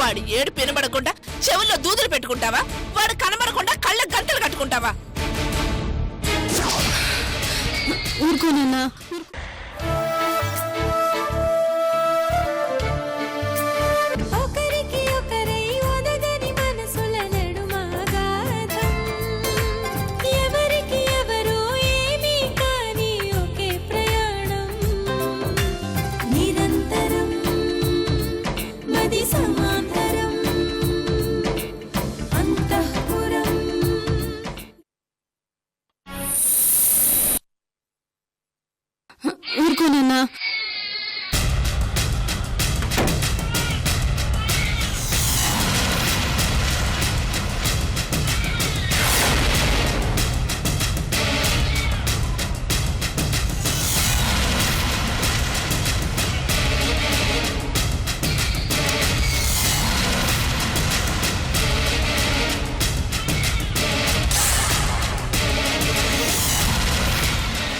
వాడి ఏడు వినబడకుండా చెవుల్లో దూదులు పెట్టుకుంటావా? వాడు కనబడకుండా కళ్ళ గంటలు కట్టుకుంటావా? ఊరుకోనన్నా. ఊరుకోనన్నా.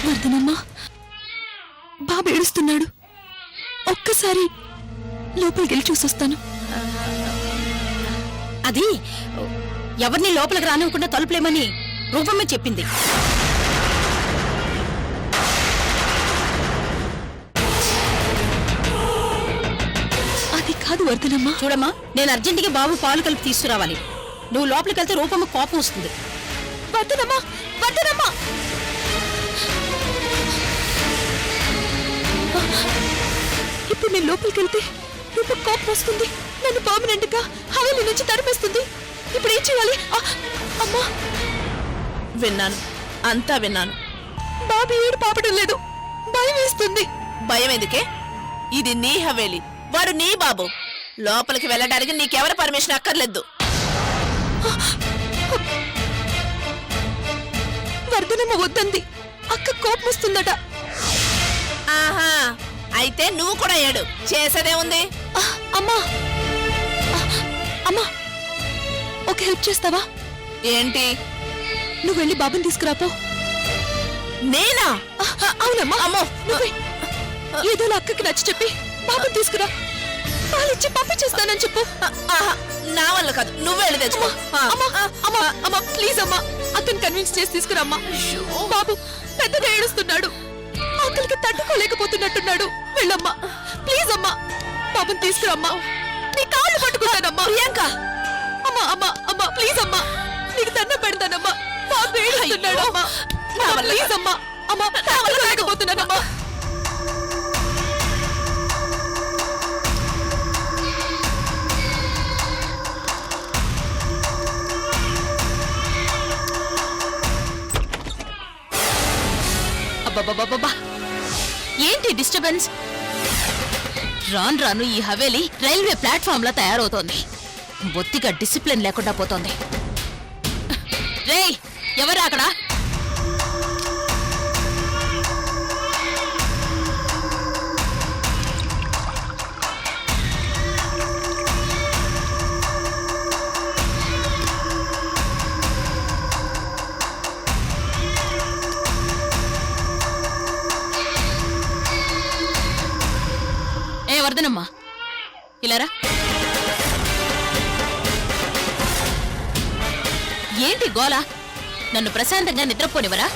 వర్ధనమ్మా, బాబు ఏడుస్తున్నాడు. ఒక్కసారి లోపలికి వెళ్ళి చూసొస్తాను. అది ఎవరిని లోపలికి రానివ్వకుండా తలుపులేమని రూపమే చెప్పింది. అది కాదు వర్ధనమ్మా. చూడమ్మా, నేను అర్జెంటుగా బాబు పాలు కలిపి తీసుకురావాలి. నువ్వు లోపలికి వెళ్తే రూపమ్మ కోపం వస్తుంది. వర్ధనమ్మా, వర్ధనమ్మా, ఇప్పుడు నేను లోపలికి వెళ్తే రూప కోపం వస్తుంది. నన్ను పర్మనెంట్ గా హవేలీ నుంచి తరిమేస్తుంది. ఇప్పుడు ఏం చేయాలి? అమ్మా, విన్నాను, అంతా విన్నాను. బాబు ఏడు పాపడం లేదు, భయం వేస్తుంది. భయం ఎందుకే? ఇది నీ హవేలి, వాడు నీ బాబు. లోపలికి వెళ్ళడానికి నీకెవరి పర్మిషన్ అక్కర్లేదు. వర్ధనమ్మ వద్దంది. అక్క కోపం వస్తుందట. ఆహా, అయితే నువ్వు కూడా ఏడు. చేసేదే ఉంది. అమ్మా, అమ్మా, ఒక హెల్ప్ చేస్తావా? ఏంటి? నువ్వు వెళ్ళి బాబుని తీసుకురాపో. నేనా? అవునమ్మా. అమ్మో, నువ్వే ఏదో అక్కకి నచ్చి చెప్పి బాబుని తీసుకురా. పాలిచ్చి పంపించేస్తానని చెప్పు. నా వల్ల కాదు, నువ్వే వెళ్ళి తెచ్చుకో. అమ్మా, ప్లీజ్ అమ్మా, అతను కన్విన్స్ చేసి తీసుకురామ్మా. బాబు పెద్దగా ఏడుస్తున్నాడు, ఆకలికి తట్టుకోలేకపోతున్నట్టున్నాడు. వెళ్ళమ్మా, ప్లీజ్ అమ్మా, బాబుని తీసుకురమ్మా. నీ కాళ్ళు పట్టుకుంటానమ్మా. ప్రియాంక, అమ్మా అమ్మా అమ్మా, ప్లీజ్ అమ్మా, నీకు దండం పెడతానమ్మా. బాబు ఏడుస్తున్నాడు అమ్మా. ప్లీజ్ అమ్మా, అమ్మా, తట్టుకోలేకపోతున్నానమ్మా. అబ్బబ్బబ్బబ్బా, ఏంటి డిస్టర్బెన్స్? రాను రాను ఈ హవేలీ రైల్వే ప్లాట్ఫామ్ లా తయారవుతోంది. బొత్తిగా డిసిప్లిన్ లేకుండా పోతోంది. రేయ్, ఎవరా అక్కడ? వర్ధనమ్మా, ఇలారా. ఏంటి గోల? నన్ను ప్రశాంతంగా నిద్రపోనివరా?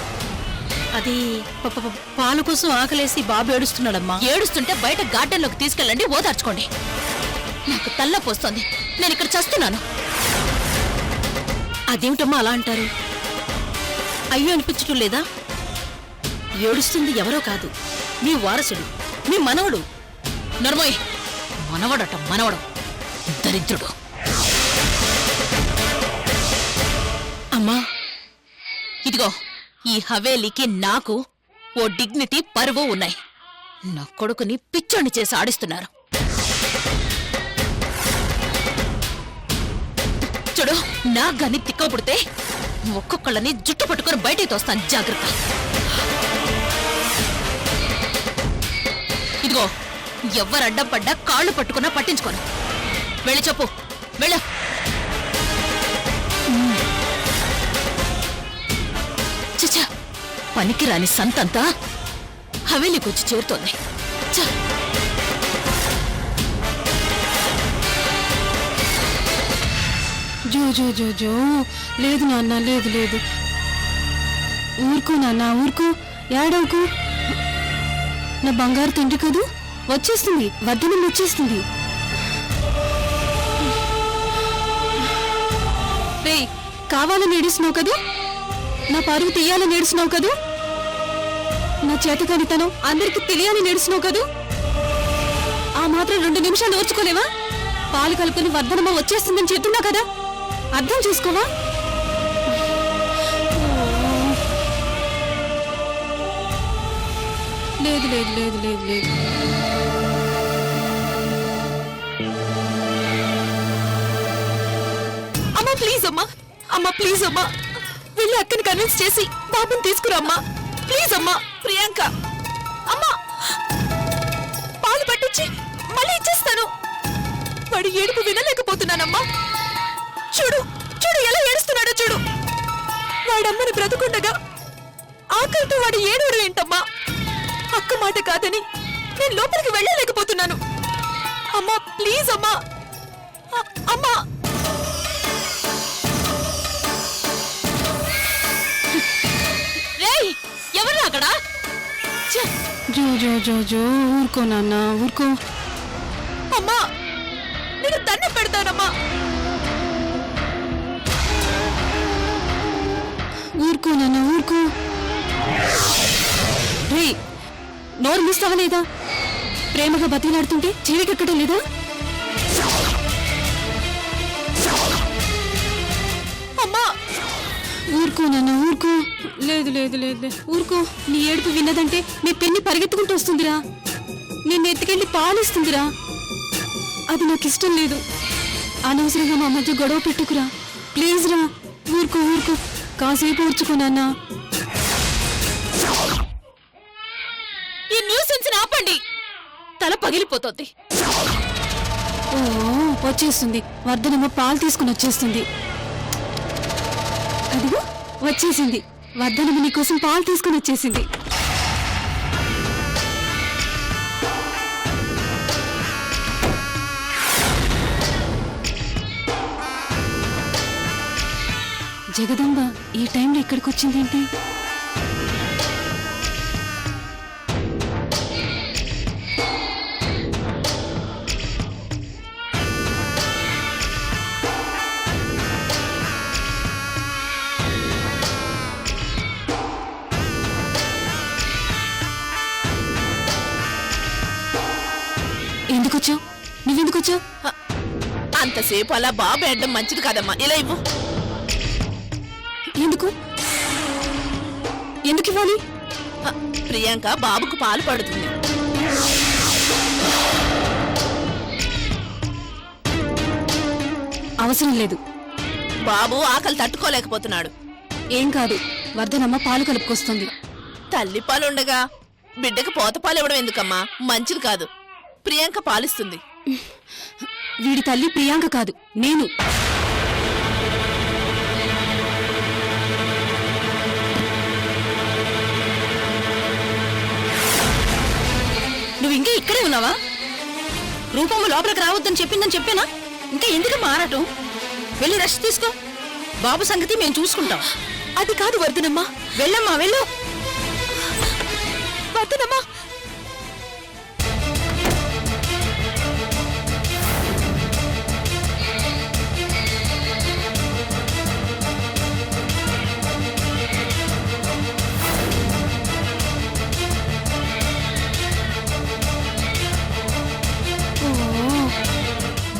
అది పాలు కోసం ఆకలేసి బాబు ఏడుస్తున్నాడమ్మా. ఏడుస్తుంటే బయట గార్డెన్లోకి తీసుకెళ్ళండి, ఓదార్చుకోండి. నాకు తల్లపోస్తోంది, నేను ఇక్కడ చస్తున్నాను. అదేమిటమ్మా అలా అంటారు? అయ్యో అనిపించటం లేదా? ఏడుస్తుంది ఎవరో కాదు, మీ వారసుడు, మీ మనవడు. నర్మోయ్, మనవడట మనవడం, దరిద్రుడు. అమ్మా, ఇదిగో, ఈ హవేలీకి నాకు ఓ డిగ్నిటీ, పరువు ఉన్నాయి. నా కొడుకుని పిచ్చోణ్ణి చేసి ఆడిస్తున్నారు. చూడు, నా గని తిక్క పుడితే ఒక్కొక్కళ్ళని జుట్టు పట్టుకుని బయటికి తోస్తాను, జాగ్రత్త. ఇదిగో, ఎవరు అడ్డం పడ్డా కాళ్ళు పట్టుకున్నా పట్టించుకోను. వెళ్ళి చెప్పు, వెళ్ళు. చచ్చా, పనికిరాని సంతంతా హవేలీకి వచ్చి చేరుతోంది. జో జో జో జో లేదు నాన్న లేదు లేదు ఊరుకో నాన్న ఊరుకో ఏడవకు నా బంగారు తండ్రి కదూ వచ్చేస్తుంది వద్దనం వచ్చేస్తుంది రే కావాలని ఏడుస్తున్నావు కదూ నా పరువు తీయాలని ఏడుస్తున్నావు కదూ నా చేతకానితనం అందరికి తెలియాలని ఏడుస్తున్నావు కదూ ఆ మాత్రం 2 నిమిషాలు ఓర్చుకోలేవా పాలు కలుపుకొని వర్ధనమ్మ వచ్చేస్తుందని చెప్తున్నా కదా అర్థం చేసుకోవా లేదు లేదు లేదు లేదు లేదు అమ్మా ప్లీజ్ అమ్మా అమ్మా ప్లీజ్ అమ్మా వెళ్ళి అక్కని కన్విన్స్ చేసి బాబుని తీసుకురమ్మా ప్లీజ్ అమ్మా ప్రియాంక అమ్మా పాలు పట్టించి మళ్ళీ ఇచ్చేస్తాను వాడి ఏడుపు వినలేకపోతున్నానమ్మా చూడు చూడు ఎలా ఏడుస్తున్నాడో చూడు వాడమ్మని బ్రతుకుండగా ఆకలితో వాడి ఏడవడం ఏంటమ్మా అక్క మాట కాదని నేను లోపలికి వెళ్ళలేకపోతున్నాను అమ్మా ప్లీజ్ అమ్మా అమ్మా రేయ్ ఎవరు అక్కడ జో జో జో జో ఊరుకో నాన్న ఊరుకో అమ్మా నేను దండం పెడతానమ్మా ఊరుకో నాన్న ఊరుకో రే నోరు మూస్తావా లేదా ప్రేమగా బతిలాడుతుంటే చెవికెక్కడం లేదా అమ్మా ఊరుకో నాన్న ఊరుకో లేదు లేదు లేదు లేదు. ఊరుకో నీ ఏడుపు విన్నదంటే మీ పెన్ని పరిగెత్తుకుంటూ వస్తుందిరా నిన్ను ఎత్తుకెళ్ళి పాలిస్తుందిరా అది నాకు ఇష్టం లేదు అనవసరంగా మా మధ్య గొడవ పెట్టుకురా ప్లీజ్ రా ఊరుకో ఊరుకో కాసేపు ఊర్చుకో నాన్న ఈ న్యూసెన్స్ ఆపండి తల పగిలిపోతుంది ఓ వచ్చేస్తుంది వర్ధనమ్మ పాలు తీసుకుని వచ్చేస్తుంది అదిగో వచ్చేసింది వర్ధనమ్మ నీకోసం పాలు తీసుకుని వచ్చేసింది జగదంబ ఈ టైంలో ఇక్కడికి వచ్చిందేంటి ఎందుకొచ్చావు నువ్వెందుకొచ్చావు అంతసేపు అలా బాబు ఏడడం మంచిది కాదమ్మా ఇలా ఇవ్వు ఎందుకు ఎందుకు ఇవ్వాలి ప్రియాంక బాబుకు పాలు పడుతుంది అవసరం లేదు బాబు ఆకలి తట్టుకోలేకపోతున్నాడు ఏం కాదు వర్ధనమ్మ పాలు కలుపుకొస్తుంది తల్లి పాలు ఉండగా బిడ్డకు పోత పాలు ఇవ్వడం ఎందుకమ్మా మంచిది కాదు ప్రియాంక పాలిస్తుంది వీడి తల్లి ప్రియాంక కాదు నేను నువ్వు ఇంకా ఇక్కడే ఉన్నావా రూపమ్మ లోపలికి రావద్దని చెప్పిందని చెప్పానా ఇంకా ఎందుకు మారటం వెళ్ళి రెస్ట్ తీసుకో బాబు సంగతి మేము చూసుకుంటాం అది కాదు వర్ధనమ్మ వెళ్ళమ్మా వెళ్ళు వర్ధనమ్మ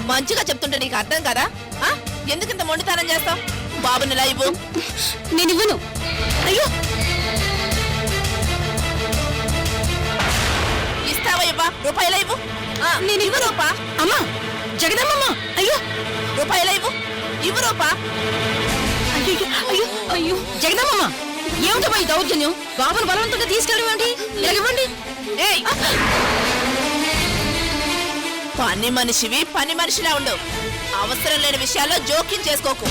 మంచిగా చెప్తుంటే నీకు అర్థం కదా ఆ? ఎందుకింత మొండితనం చేస్తావు బాబుని ఇలా ఇవ్వు నేను ఇవ్వను అయ్యో ఇస్తావా ఇవ్వా రూపాయల ఇవ్వు నేను ఇవ్వు రూపా అమ్మా జగదమ్మమ్మ అయ్యో రూపాయల ఇవ్వు ఇవ్వు రూపా అయ్యో అయ్యో అయ్యో జగదమ్మమ్మ ఏమిటమ్మా ఈ దౌర్జన్యం బాబును బలవంతంగా తీసుకెళ్ళడం ఏంటి ఇలాగివ్వండి ఏయ్ పని మనిషివి పని మనిషిలా ఉండు అవసరం లేని విషయాల్లో జోక్యం చేసుకోకు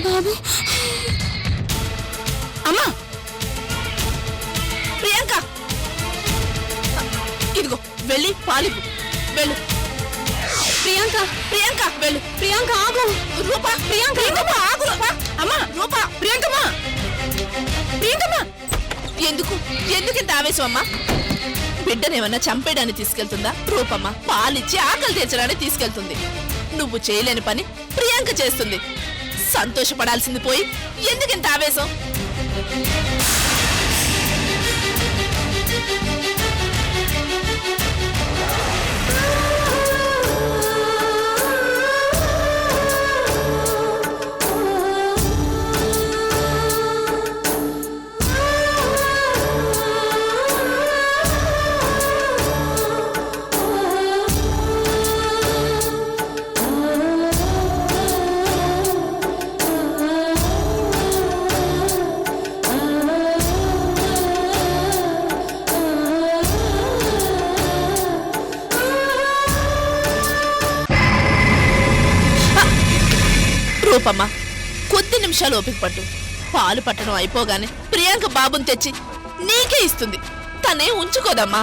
బాబు వెళ్ళి పాలిపు వెళ్ళు. ప్రియాంక ప్రియాంక వెళ్ళు. ప్రియాంక ఆగు. రూపా ప్రియాంక రూపా ఆగు. రూపా అమ్మా రూపా ప్రియాంకమ్మా ప్రియాంకమ్మా ఎందుకు ఎందుకు ఇంత ఆవేశం అమ్మా? బిడ్డనేమన్నా చంపేయడానికి తీసుకెళ్తుందా? రూపమ్మ పాలిచ్చి ఆకలి తీర్చడానికి తీసుకెళ్తుంది. నువ్వు చేయలేని పని ప్రియాంక చేస్తుంది. సంతోషపడాల్సింది పోయి ఎందుకు ఇంత ఆవేశం? రూపమ్మ కొద్ది నిమిషాలు ఓపిక పట్టు. పాలు పట్టడం అయిపోగానే ప్రియాంక బాబుని తెచ్చి నీకే ఇస్తుంది. తనే ఉంచుకోదమ్మా.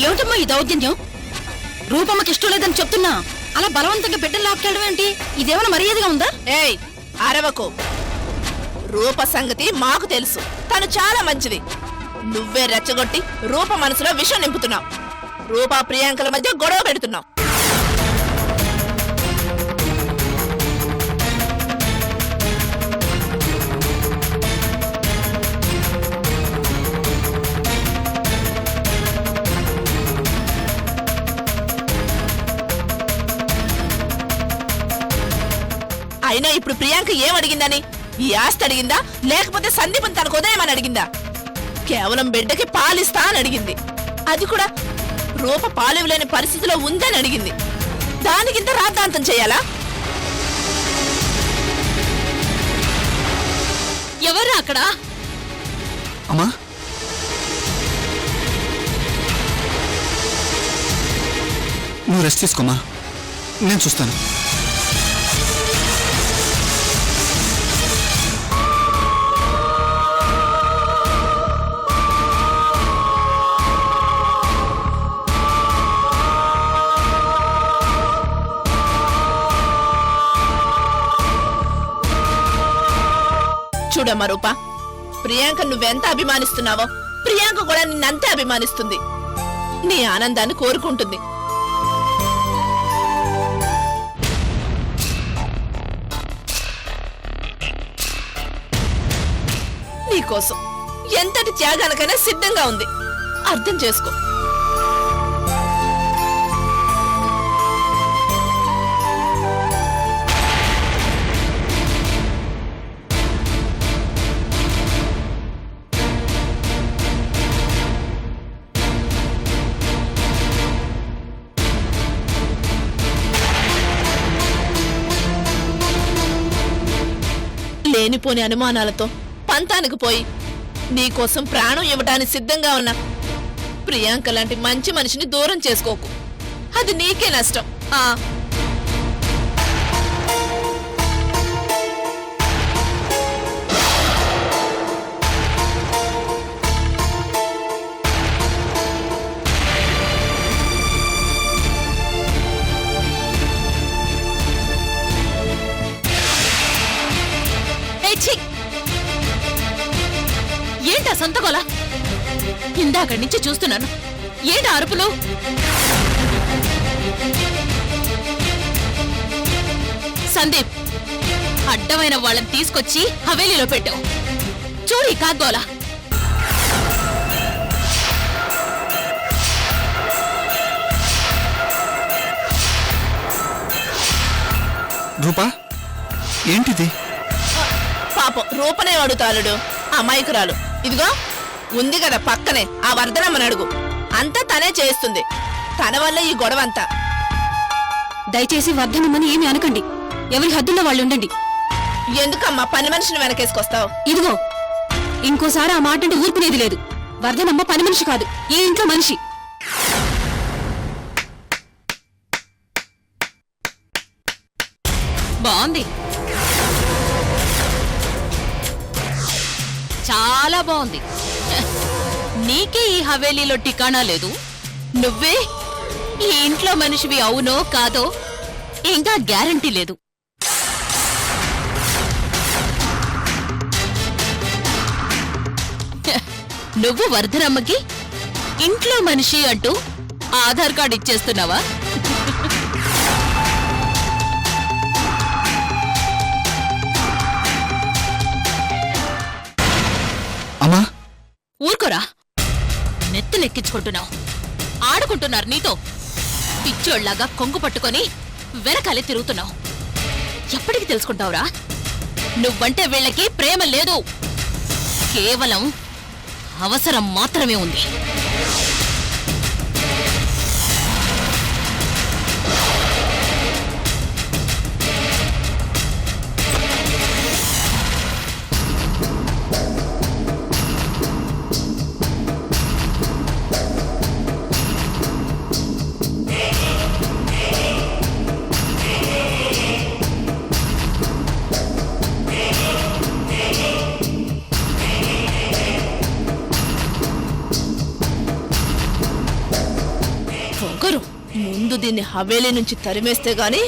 ఏమిటమ్మా ఈ దౌర్జన్యం? రూపమ్మకి ఇష్టం లేదని చెప్తున్నా అలా బలవంతంగా బిడ్డలు లాక్కెళ్ళడం ఏంటి? ఇదేమైనా మర్యాదగా ఉందా? ఏయ్ అరవకు. రూప సంగతి మాకు తెలుసు. తను చాలా మంచిది. నువ్వే రెచ్చగొట్టి రూప మనసులో విషం నింపుతున్నావు. రూప ప్రియాంకల మధ్య గొడవ పెడుతున్నావు. అయినా ఇప్పుడు ప్రియాంక ఏం అడిగిందని? ఈ ఆస్తి అడిగిందా లేకపోతే సందీపం తనకు ఉదయమని అడిగిందా? కేవలం బిడ్డకి పాలిస్తా అని అడిగింది. అది కూడా రూప పాలివ్వలేని పరిస్థితిలో ఉందని అడిగింది. దానికింత రాద్ధాంతం చేయాలా? ఎవరు అక్కడ? అమ్మా నువ్వు రెస్ట్ తీసుకోమా, నేను చూస్తాను. చూడమ్మా రూపా, ప్రియాంక నువ్వెంత అభిమానిస్తున్నావో ప్రియాంక కూడా నిన్నంతే అభిమానిస్తుంది. నీ ఆనందాన్ని కోరుకుంటుంది. నీకోసం ఎంతటి త్యాగానికైనా సిద్ధంగా ఉంది. అర్థం చేసుకో. లేనిపోని అనుమానాలతో పంతానికి పోయి నీకోసం ప్రాణం ఇవ్వడానికి సిద్ధంగా ఉన్న ప్రియాంక లాంటి మంచి మనిషిని దూరం చేసుకోకు. అది నీకే నష్టం. ఏంటా సంతకోలా? ఇందాకడి నుంచి చూస్తున్నాను. ఏంటా అరుపులు? సందీప్, అడ్డమైన వాళ్ళని తీసుకొచ్చి హవేలీలో పెట్టావు. చూడు ఈ కాగ్గోలా. రూపా ఏంటిది? పాపం రూపనే అడుగుతాలుడు, అమాయకురాలు. ఇదిగో ఉంది కదా పక్కనే ఆ వర్ధనమ్మని అడుగు. అంతా తనే చేస్తుంది. తన వల్ల ఈ గొడవంతా. దయచేసి వర్ధనమ్మని ఏమి అనకండి. ఎవరి హద్దుల్లో వాళ్ళు ఉండండి. ఎందుకమ్మా పని మనిషిని వెనకేసుకొస్తావు? ఇదిగో ఇంకోసారి ఆ మాట అంటే ఊరుకునేది లేదు. వర్ధనమ్మ పని మనిషి కాదు, ఈ ఇంట్లో మనిషి. బాగుంది, చాలా బాగుంది. నీకే ఈ హవేలీలో ఠికాణా లేదు. నువ్వే ఈ ఇంట్లో మనిషివి అవునో కాదో ఇంకా గ్యారంటీ లేదు. నువ్వు వర్ధనమ్మకి ఇంట్లో మనిషి అంటూ ఆధార్ కార్డు ఇచ్చేస్తున్నావా? అమ్మా ఊరుకోరా, నెత్తినెక్కించుకుంటున్నావు. ఆడుకుంటున్నారు నీతో. పిచ్చోళ్లాగా కొంగు పట్టుకొని వెనకాలే తిరుగుతున్నావు. ఎప్పటికి తెలుసుకుంటావురా? నువ్వంటే వీళ్ళకి ప్రేమ లేదు, కేవలం అవసరం మాత్రమే ఉంది. పొగరు ముందు దీన్ని హవేలీ నుంచి తరిమేస్తే గాని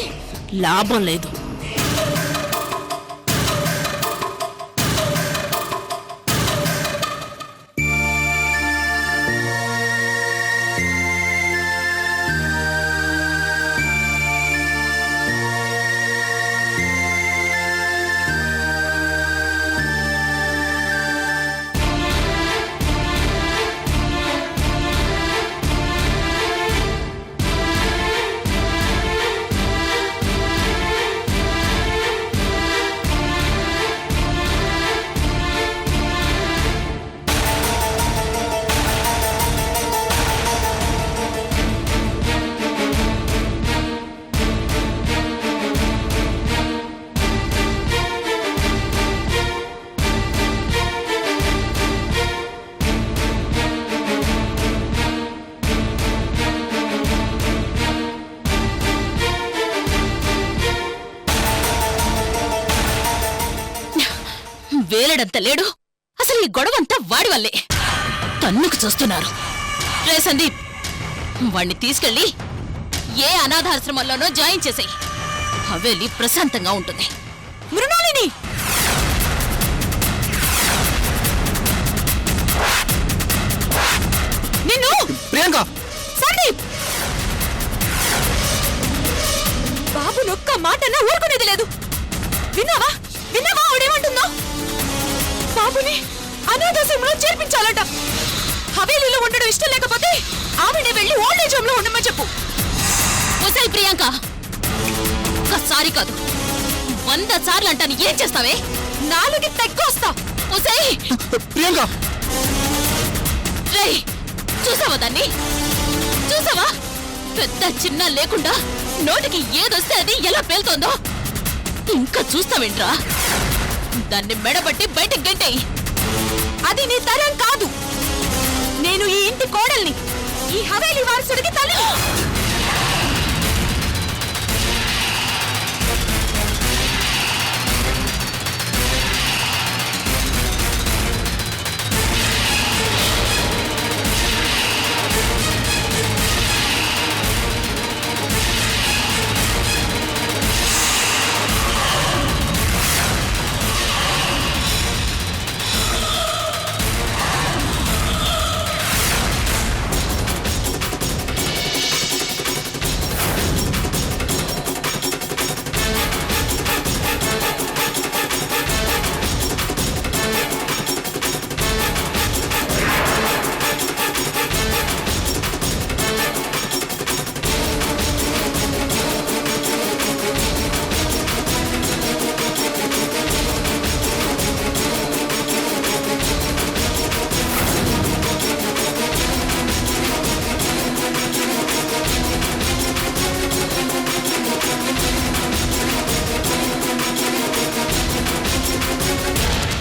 లాభం లేదు. వేలడంత లేడు. అసలు ఈ గొడవంతా వాడి వల్లే. తన్నుకు చూస్తున్నారు. రే సందీప్, వాణ్ణి తీసుకెళ్ళి ఏ అనాథాశ్రమంలోనో జాయిన్ చేసేయ్. హవేలీ ప్రశాంతంగా ఉంటుంది. మృణాలిని, నిన్ను! ప్రియాంక! సందీప్, బాబు నొక్క మాటన్నా ఊరుకునేది లేదు. విన్నావా? విన్నావా ఆవిడేమంటుందో? బాబుని అనాథాశ్రమంలో చేర్పించాలట. హవేలీలో ఉండడం ఇష్టం లేకపోతే ఆవిడే వెళ్ళి ఓల్డేజ్ హోమ్ లో ఉండమని చెప్పు. ఒసేయ్ ప్రియాంక, ఒక్కసారి కాదు 100 సార్లు అంటాను. ఏం చేస్తావే? 4కి తగ్గొస్తా. ఒసేయ్ ప్రియాంక! రేయ్, చూసావా దాన్ని? చూసావా? పెద్ద చిన్న లేకుండా నోటికి ఏదొస్తే అది ఎలా పేలుతోందో. ఇంకా చూస్తావేంట్రా? దాన్ని మెడబట్టి బయటకు గంటేయి. అది నీ తరం కాదు. నేను ఈ ఇంటి కోడల్ని, ఈ హవేలీ వారసుడికి తల్లి.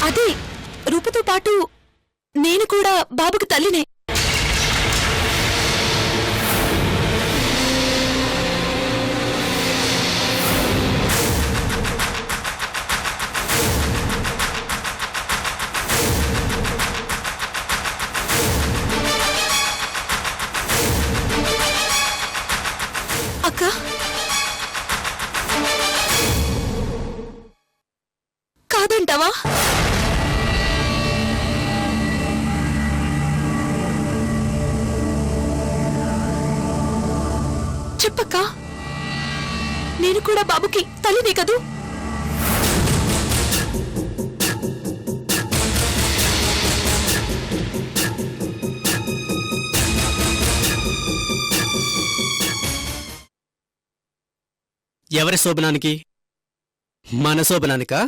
అదే రూపతో పాటు నేను కూడా బాబుకి తల్లినే. చెప్పక్క, నేను కూడా బాబుకి తల్లినే కదూ. ఎవరి శోభనానికి? మన శోభనానికా?